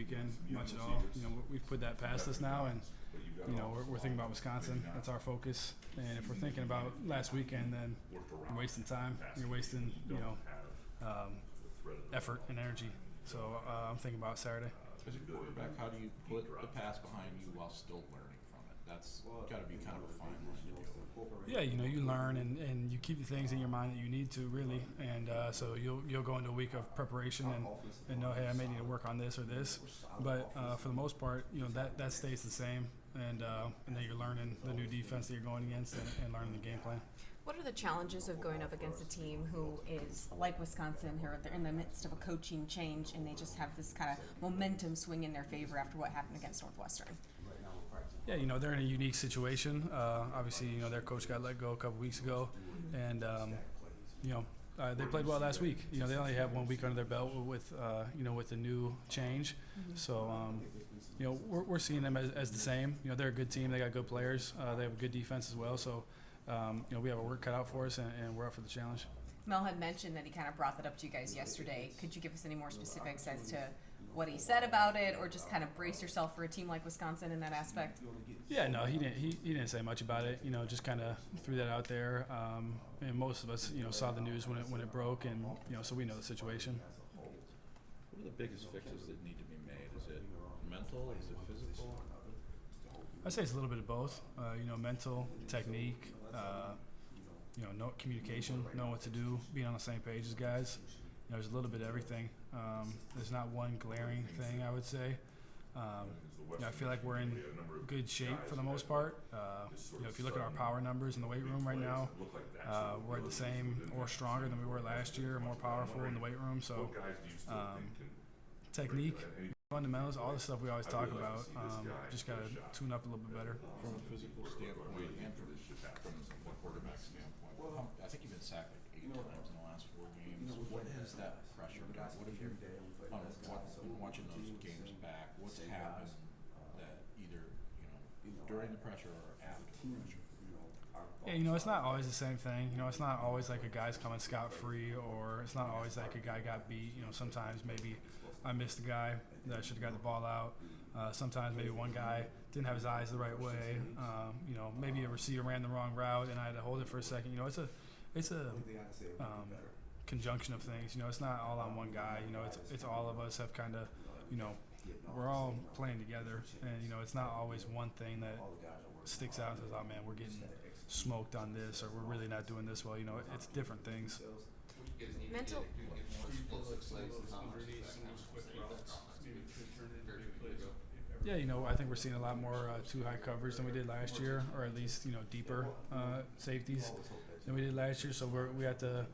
weekend much at all. We've put that past us now, and we're thinking about Wisconsin. That's our focus. And if we're thinking about last weekend, then you're wasting time. You're wasting effort and energy. So I'm thinking about Saturday. As a quarterback, how do you put the pass behind you while still learning from it? That's got to be kind of a fine line to do. Yeah, you learn and you keep the things in your mind that you need to really, and so you'll go into a week of preparation and know, hey, I may need to work on this or this, but for the most part, that stays the same, and then you're learning the new defense that you're going against and learning the game plan. What are the challenges of going up against a team who is like Wisconsin, here they're in the midst of a coaching change and they just have this kind of momentum swing in their favor after what happened against Northwestern? Yeah, they're in a unique situation. Obviously, their coach got let go a couple weeks ago, and they played well last week. They only have 1 week under their belt with the new change. Mm-hmm. So we're seeing them as the same. They're a good team. They got good players. They have a good defense as well. So we have a work cut out for us, and we're up for the challenge. Mel had mentioned that he kind of brought that up to you guys yesterday. Could you give us any more specifics as to what he said about it, or just kind of brace yourself for a team like Wisconsin in that aspect? Yeah, no, he didn't. He didn't say much about it. Just kind of threw that out there. And most of us, saw the news when it broke, and so we know the situation. What are the biggest fixes that need to be made? Is it mental? Is it physical? I'd say it's a little bit of both. Mental, technique, no communication, knowing what to do, being on the same page as guys. There's a little bit of everything. There's not one glaring thing, I would say. I feel like we're in good shape for the most part. If you look at our power numbers in the weight room right now, we're at the same or stronger than we were last year, more powerful in the weight room. So technique, fundamentals, all the stuff we always talk about, just got to tune up a little bit better. From a physical standpoint and from a quarterback standpoint, I think you've been sacked like 8 times in the last 4 games. What has that pressure got? What have you, watching those games back, what's happened that either, during the pressure or after the pressure? Yeah, it's not always the same thing. It's not always like a guy's coming scot-free, or it's not always like a guy got beat. Sometimes maybe I missed a guy that should have got the ball out. Sometimes maybe one guy didn't have his eyes the right way. Maybe a receiver ran the wrong route and I had to hold it for a second. It's a conjunction of things. It's not all on one guy. It's all of us have kind of, we're all playing together, and it's not always one thing that sticks out and says, oh man, we're getting smoked on this, or we're really not doing this well. It's different things. Mental. Yeah, I think we're seeing a lot more too high coverage than we did last year, or at least deeper safeties than we did last year. So we have to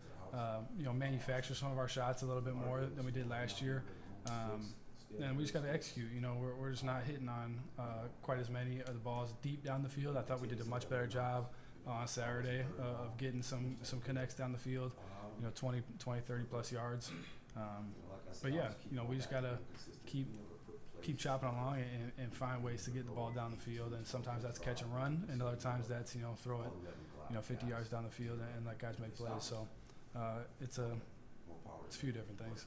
manufacture some of our shots a little bit more than we did last year, and we just got to execute. We're just not hitting on quite as many of the balls deep down the field. I thought we did a much better job on Saturday of getting some connects down the field, 20, 30 plus yards. But yeah, we just got to keep chopping along and find ways to get the ball down the field. And sometimes that's catch and run, and other times that's throw it 50 yards down the field and let guys make plays. So it's a few different things.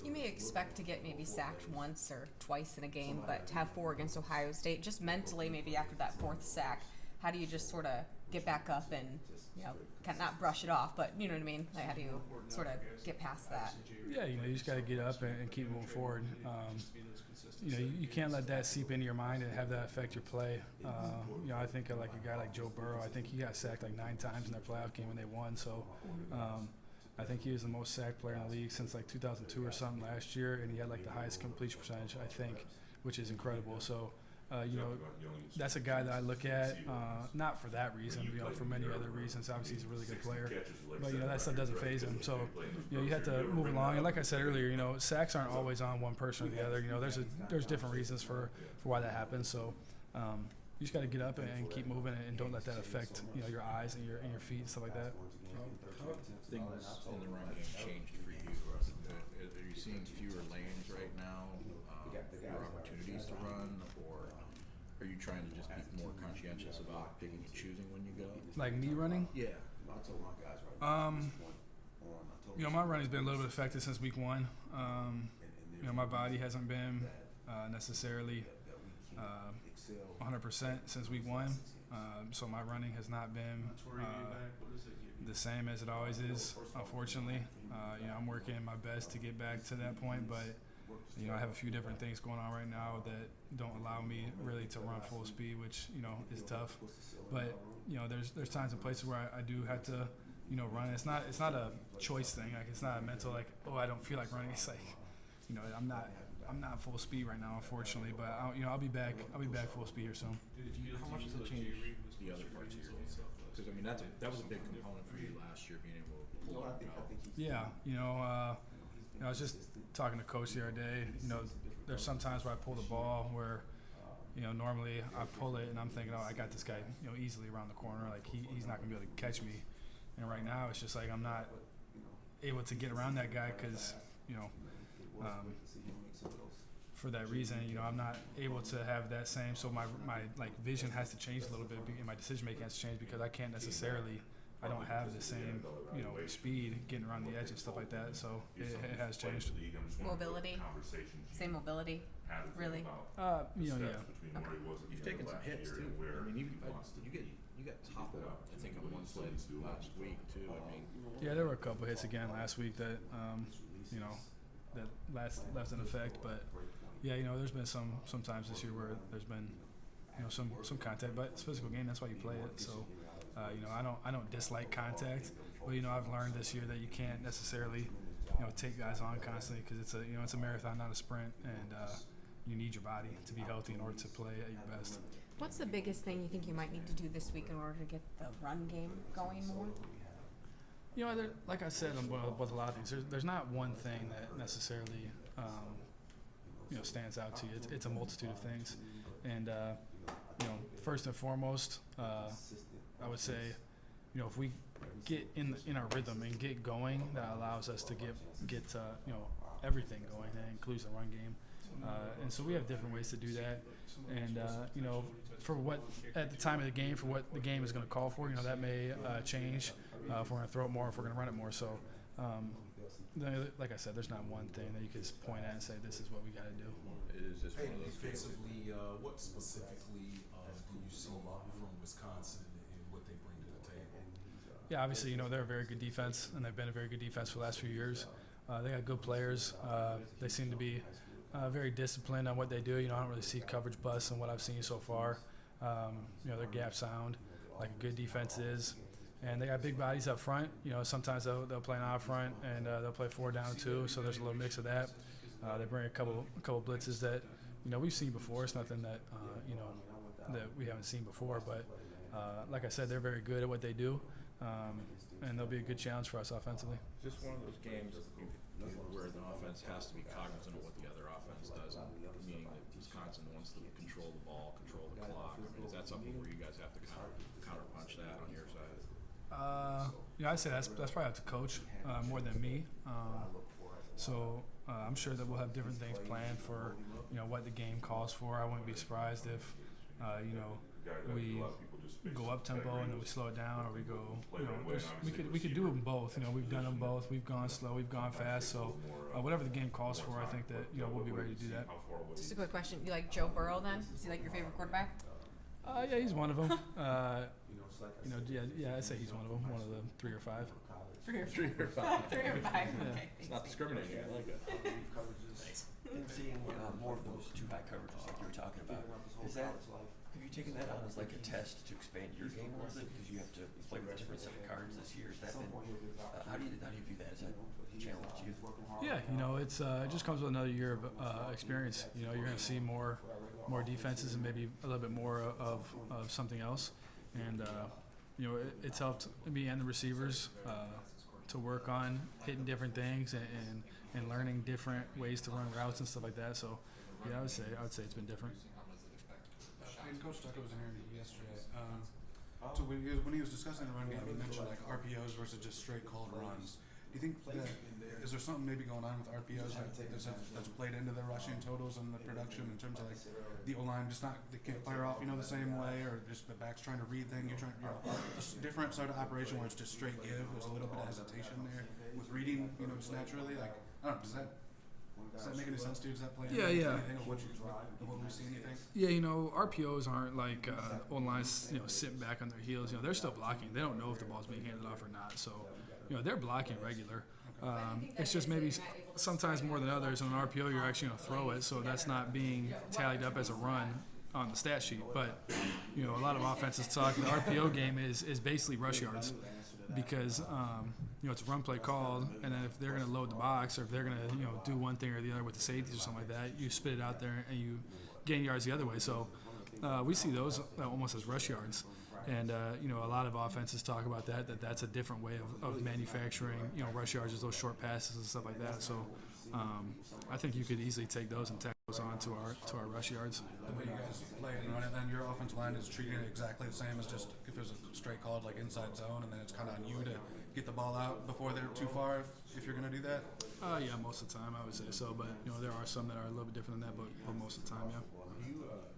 You may expect to get maybe sacked once or twice in a game, but to have 4 against Ohio State, just mentally maybe after that 4th sack, how do you just sort of get back up and kind of not brush it off, but you know what I mean? Like, how do you sort of get past that? Yeah, you just got to get up and keep moving forward. You can't let that seep into your mind and have that affect your play. I think of like a guy like Joe Burrow. I think he got sacked like 9 times in their playoff game when they won. So I think he was the most sacked player in the league since like 2002 or something last year, and he had like the highest completion percentage, I think, which is incredible. So that's a guy that I look at, not for that reason, for many other reasons. Obviously, he's a really good player, but that stuff doesn't faze him. So you have to move along. And like I said earlier, sacks aren't always on one person or the other. There's different reasons for why that happens. So you just got to get up and keep moving, and don't let that affect your eyes and your feet and stuff like that. How have things in the run game changed for you? Are you seeing fewer lanes right now, fewer opportunities to run, or are you trying to just be more conscientious about picking and choosing when you go? Like me running? Yeah. My running's been a little bit affected since week 1. My body hasn't been necessarily 100% since week one. So my running has not been the same as it always is, unfortunately. I'm working my best to get back to that point, but I have a few different things going on right now that don't allow me really to run full speed, which is tough. But there's times and places where I do have to run. It's not a choice thing. Like, it's not a mental I don't feel like running. It's like I'm not full speed right now, unfortunately. But I'll be back full speed here soon. How much does it change the other parts of your game? Because that was a big component for you last year, being able to pull it out. Yeah, I was just talking to coach the other day. There's some times where I pull the ball where normally I pull it and I'm thinking, I got this guy easily around the corner. Like he's not gonna be able to catch me. And right now it's just like I'm not able to get around that guy because for that reason, I'm not able to have that same. So my vision has to change a little bit, and my decision making has to change because I can't necessarily. I don't have the same, speed getting around the edge and stuff like that. So it has changed. Mobility, same mobility, really. Yeah. You've taken some hits too. I mean, you got toppled, I think, on one play last week too. I mean, yeah, there were a couple hits again last week that that left an effect. But yeah, there's been some times this year where there's been some contact, but it's a physical game. That's why you play it. So. I don't dislike contact, but I've learned this year that you can't necessarily take guys on constantly because it's a marathon, not a sprint, and you need your body to be healthy in order to play at your best. What's the biggest thing you think you might need to do this week in order to get the run game going more? Like I said, with a lot of things, there's not one thing that necessarily stands out to you. It's a multitude of things, and first and foremost. I would say, if we get in our rhythm and get going, that allows us to get everything going. That includes the run game, and so we have different ways to do that. And for what at the time of the game, for what the game is going to call for, that may change if we're going to throw it more, if we're going to run it more. So, like I said, there's not one thing that you can just point at and say this is what we got to do. It is just one of those defensively, what specifically do you see from Wisconsin? Yeah, obviously, they're a very good defense, and they've been a very good defense for the last few years. They got good players. They seem to be very disciplined on what they do. I don't really see coverage busts in what I've seen so far. Their gap sound, like a good defense is. And they got big bodies up front. Sometimes they'll play an out front, and they'll play 4 down too, so there's a little mix of that. They bring a couple blitzes that, we've seen before. It's nothing that, that we haven't seen before. But like I said, they're very good at what they do. And they'll be a good challenge for us offensively. Just one of those games where the offense has to be cognizant of what the other offense does, meaning that Wisconsin wants to control the ball, control the clock. I mean, is that something where you guys have to counterpunch that on your side? I'd say that's probably up to coach more than me. So I'm sure that we'll have different things planned for what the game calls for. I wouldn't be surprised if we go up tempo and then we slow it down, or we go. We could do them both. We've done them both. We've gone slow. We've gone fast. So whatever the game calls for, I think that we'll be ready to do that. Just a quick question: you like Joe Burrow then? Is he like your favorite quarterback? Yeah, he's one of them. Yeah, I'd say he's one of them. One of the 3 or 5. 3 or 5. 3 or 5. Okay. It's not discriminating. I like it. And seeing more of those 2 high coverages like you were talking about, have you taken that on as like a test to expand your game a little bit because you have to play with a different set of cards this year? Has that been how do you view that as a challenge to you? Yeah, it's it just comes with another year of experience. You're going to see more defenses and maybe a little bit more of something else, and it's helped me and the receivers to work on hitting different things and learning different ways to run routes and stuff like that. So yeah, I would say it's been different. And Coach Tucker was in here yesterday. So when he was discussing the run game, he mentioned like RPOs versus just straight called runs. Do you think that is there something maybe going on with RPOs that's played into the rushing totals and the production in terms of like the O-line just they can't fire off the same way, or just the backs trying to read things? You're trying just different sort of operation where it's just straight give. There's a little bit of hesitation there with reading just naturally. Like I don't know, does that Does that make any sense to you? Does that play Yeah, into yeah. anything of what we've seen, you think? Yeah, RPOs aren't like O-line's, sitting back on their heels. They're still blocking. They don't know if the ball's being handed off or not. So, they're blocking regular. It's just maybe sometimes more than others. On an RPO, you're actually going to throw it, so that's not being tallied up as a run on the stat sheet. But, a lot of offenses talk the RPO game is basically rush yards because, it's a run play called, and then if they're going to load the box or if they're going to, do one thing or the other with the safeties or something like that, you spit it out there and you gain yards the other way. So we see those almost as rush yards. And, a lot of offenses talk about that's a different way of manufacturing, rush yards, is those short passes and stuff like that. So I think you could easily take those and tack those on to our rush yards. The way you guys play it and run it, then your offensive line is treating it exactly the same as just if there's a straight called like inside zone, and then it's kind of on you to get the ball out before they're too far if you're going to do that? Yeah, most of the time I would say so. But, there are some that are a little bit different than that, but most of the time, yeah.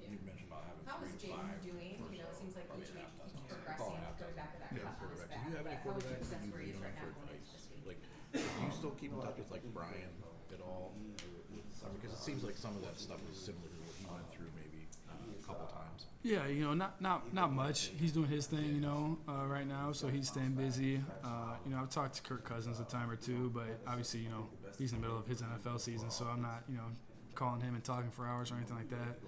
You mentioned about having How is 3 to 5. Jaden doing? It seems like each week he keeps progressing, going back to that Yeah, cut on his quarterback. back. Do you have any But how would you quarterbacks assess that where he is you right now for going into this week? like? Do you still keep in touch with like Brian at all? Because it seems like some of that stuff is similar to what he went through maybe a couple times. Yeah, not much. He's doing his thing, right now, so he's staying busy. I've talked to Kirk Cousins a time or two, but obviously, he's in the middle of his NFL season, so I'm not, calling him and talking for hours or anything like that.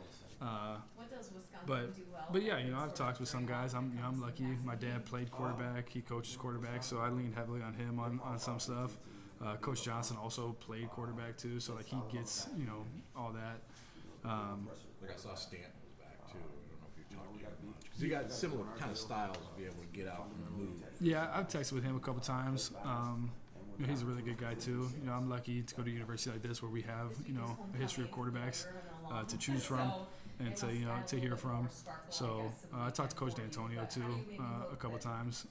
What does Wisconsin But do well? but yeah, I've talked with some guys. I'm lucky. My dad played quarterback. He coaches quarterback, so I lean heavily on him on some stuff. Coach Johnson also played quarterback too, so like he gets all that. Like I saw Stanton was back too. I don't know if you've talked to him much because he got similar kind of styles to be able to get out and move. Yeah, I've texted with him a couple times. He's a really good guy too. I'm lucky to go to a university like this where we have a history of quarterbacks to choose from and to hear from. So I talked to Coach D'Antonio too a couple times.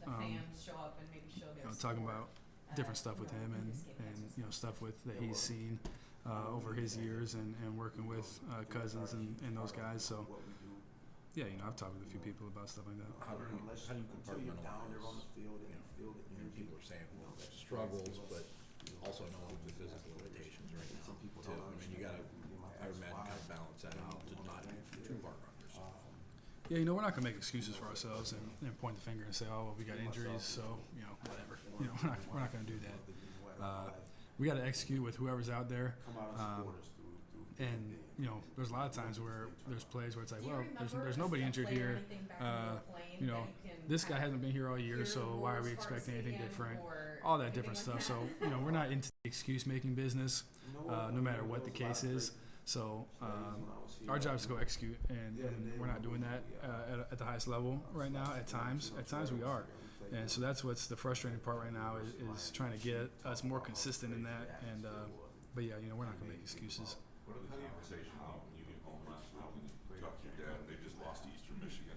Talking about different stuff with him and stuff that he's seen over his years and working with Cousins and those guys. So yeah, I've talked with a few people about stuff like that. How do you compartmentalize? People are saying struggles, but also knowing the physical limitations right now too. I mean, you gotta, I would imagine, kind of balance that out to not be too hard on yourself. Yeah, we're not gonna make excuses for ourselves and point the finger and say, oh, well, we got injuries, so whatever. We're not gonna do that. We got to execute with whoever's out there. And there's a lot of times where there's plays where it's like, well, there's nobody injured here. This guy hasn't been here all year, so why are we expecting anything different? All that different stuff. So we're not into the excuse-making business, no matter what the case is. So our job is to go execute, and we're not doing that at the highest level right now. At times we are. And so that's what's the frustrating part right now is trying to get us more consistent in that. And but yeah, we're not gonna make excuses. What are the conversation when you get home last week and you talk to your dad? They just lost to Eastern Michigan.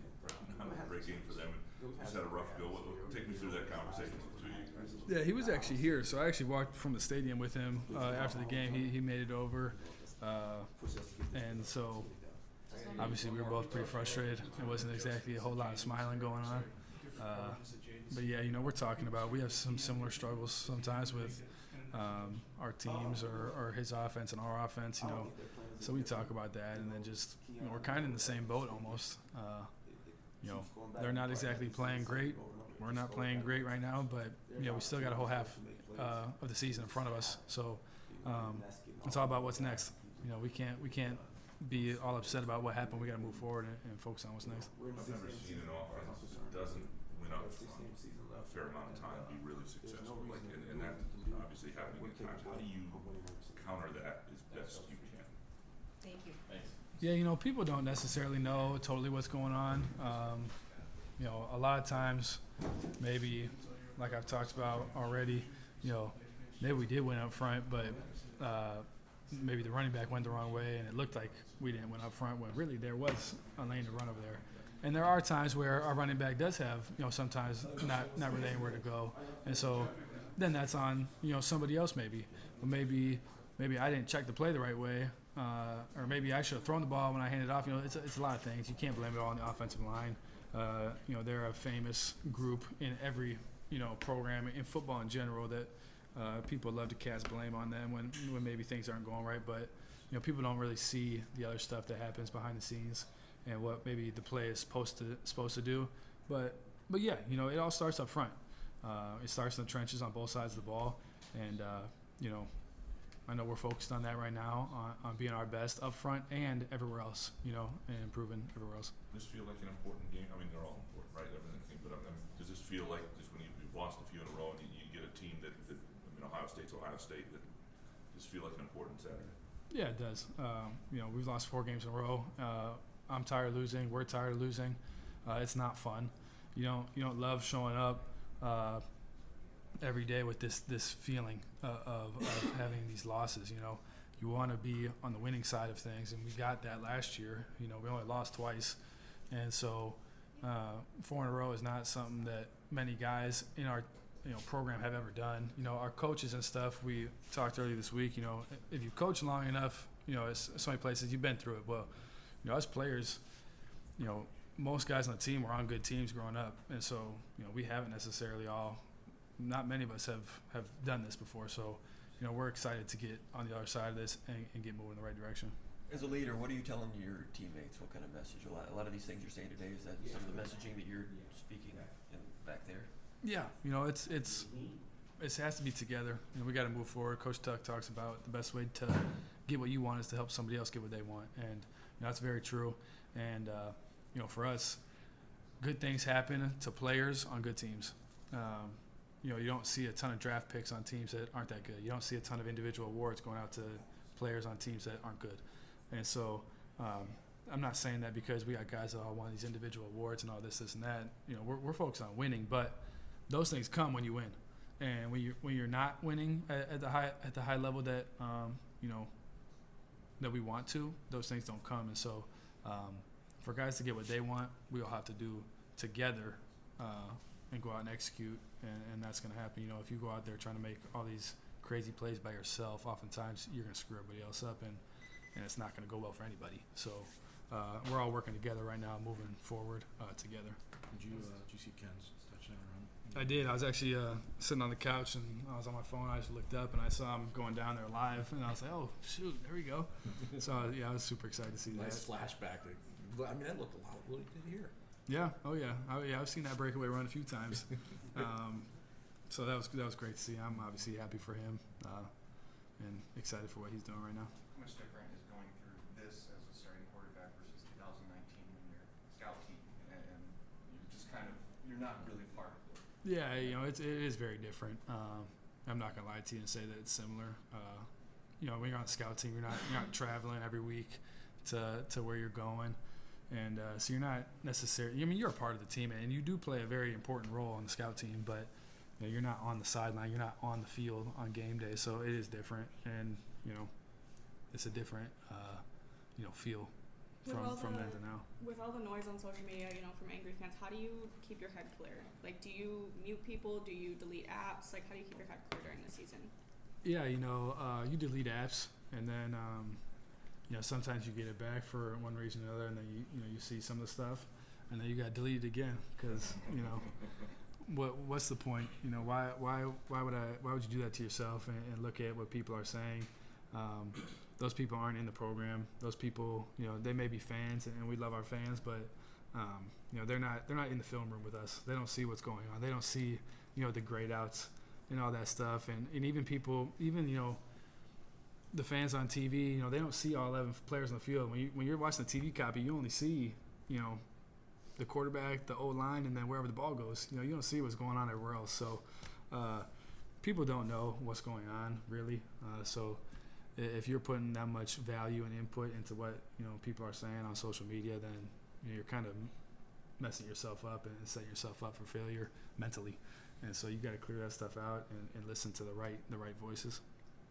Not a great game for them. And just had a rough go. Take me through that conversation with you guys. Yeah, he was actually here, so I actually walked from the stadium with him after the game. He made it over, and so obviously we were both pretty frustrated. It wasn't exactly a whole lot of smiling going on. But yeah, we're talking about we have some similar struggles sometimes with our teams or his offense and our offense, So we talk about that, and then just we're kind of in the same boat almost. They're not exactly playing great. We're not playing great right now, but we still got a whole half of the season in front of us. So it's all about what's next. We can't be all upset about what happened. We got to move forward and focus on what's next. I've never seen an offense that doesn't win up front a fair amount of time be really successful. And that obviously happening at times. How do you counter that as best you can? Thank you. Yeah, people don't necessarily know totally what's going on. A lot of times, maybe, like I've talked about already, maybe we did win up front, but maybe the running back went the wrong way, and it looked like we didn't win up front when really there was a lane to run over there. And there are times where our running back does have, sometimes not really anywhere to go, and so then that's on somebody else maybe. But maybe I didn't check the play the right way, or maybe I should have thrown the ball when I handed it off. It's a lot of things. You can't blame it all on the offensive line. They're a famous group in every program in football in general that People love to cast blame on them when maybe things aren't going right, but people don't really see the other stuff that happens behind the scenes and what maybe the play is supposed to do. But yeah, it all starts up front. It starts in the trenches on both sides of the ball, and I know we're focused on that right now, on being our best up front and everywhere else, and improving everywhere else. Does this feel like an important game? I mean, they're all important, right? Everything, but does this feel like just when you've lost a few in a row and you get a team that Ohio State's Ohio State, that does feel like an important Saturday? Yeah, it does. We've lost 4 games in a row. I'm tired of losing. We're tired of losing. It's not fun. You don't love showing up every day with this feeling of having these losses. You want to be on the winning side of things, and we got that last year. We only lost twice, and so 4 in a row is not something that many guys in our program have ever done. Our coaches and stuff, we talked earlier this week, if you coach long enough, it's so many places you've been through it. Well, us players, most guys on the team were on good teams growing up, and so we haven't necessarily not many of us have done this before. So we're excited to get on the other side of this and get moving in the right direction. As a leader, what are you telling your teammates? What kind of message? A lot of these things you're saying today, is that some of the messaging that you're speaking back there? Yeah, it has to be together. We got to move forward. Coach Tuck talks about the best way to get what you want is to help somebody else get what they want, and that's very true. And for us, good things happen to players on good teams. You don't see a ton of draft picks on teams that aren't that good. You don't see a ton of individual awards going out to players on teams that aren't good. And so I'm not saying that because we got guys that all won these individual awards and all this and that. We're focused on winning, but those things come when you win. And when you're not winning at the high level that that we want to, those things don't come. And so for guys to get what they want, we all have to do together and go out and execute, and that's going to happen. If you go out there trying to make all these crazy plays by yourself, oftentimes you're going to screw everybody else up, and it's not going to go well for anybody. So we're all working together right now, moving forward together. Did you see Ken's touchdown run? I did. I was actually sitting on the couch, and I was on my phone. I just looked up, and I saw him going down there live, and I was like, oh, shoot, there we go. So, yeah, I was super excited to see that. Nice flashback. That looked a lot of what he did here. Yeah. Oh, yeah. I've seen that breakaway run a few times. So that was great to see. I'm obviously happy for him and excited for what he's doing right now. How much different is going through this as a starting quarterback versus 2019 when you're scout team and you're just you're not really part of it? Yeah, it is very different. I'm not gonna lie to you and say that it's similar. When you're on the scout team, you're not traveling every week to where you're going. And so you're not necessarily. You're a part of the team, and you do play a very important role on the scout team. But you're not on the sideline. You're not on the field on game day. So it is different, and it's a different feel from then to now. With all the noise on social media, from angry fans, how do you keep your head clear? Like, do you mute people? Do you delete apps? Like, how do you keep your head clear during the season? Yeah, you delete apps, and then. Sometimes you get it back for one reason or another, and then you see some of the stuff, and then you got to delete it again because what's the point? Why would you do that to yourself and look at what people are saying? Those people aren't in the program. Those people, they may be fans, and we love our fans, but they're not in the film room with us. They don't see what's going on. They don't see the grade outs and all that stuff, and even people, the fans on TV, they don't see all 11 players on the field. When you're watching the TV copy, you only see, the quarterback, the O-line, and then wherever the ball goes. You don't see what's going on everywhere else. So people don't know what's going on, really. So if you're putting that much value and input into what, people are saying on social media, then you're kind of messing yourself up and setting yourself up for failure mentally. And so you got to clear that stuff out and listen to the right voices.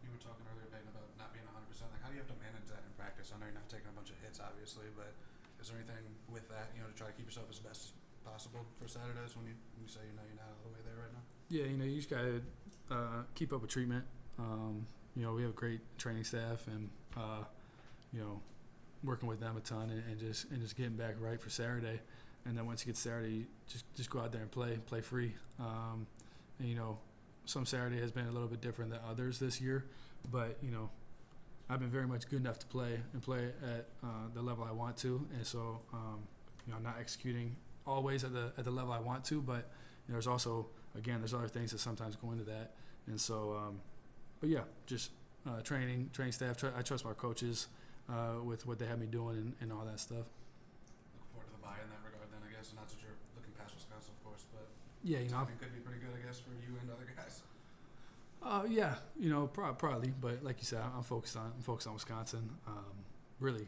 You were talking earlier, Payton, about not being 100%. Like, how do you have to manage that in practice? I know you're not taking a bunch of hits, obviously, but is there anything with that, to try to keep yourself as best as possible for Saturdays when you say you're not all the way there right now? Yeah, you just got to keep up with treatment. We have a great training staff, and working with them a ton, and just getting back right for Saturday. And then once you get Saturday, just go out there and play free. And some Saturday has been a little bit different than others this year, but I've been very much good enough to play at the level I want to, and so I'm not executing always at the level I want to, but there's also there's other things that sometimes go into that, and so but yeah, just training staff. I trust my coaches with what they have me doing and all that stuff. Looking forward to the bye in that regard, then I guess, and not that you're looking past Wisconsin, of course, but Yeah, timing could be pretty good, I guess, for you and other guys. Yeah, probably, but like you said, I'm focused on Wisconsin. Really,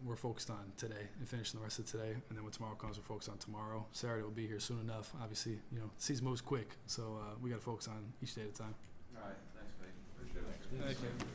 we're focused on today and finishing the rest of today, and then when tomorrow comes, we're focused on tomorrow. Saturday will be here soon enough. Obviously, the season moves quick, so we got to focus on each day at a time. All right, thanks, Peyton. Appreciate it. Thank you.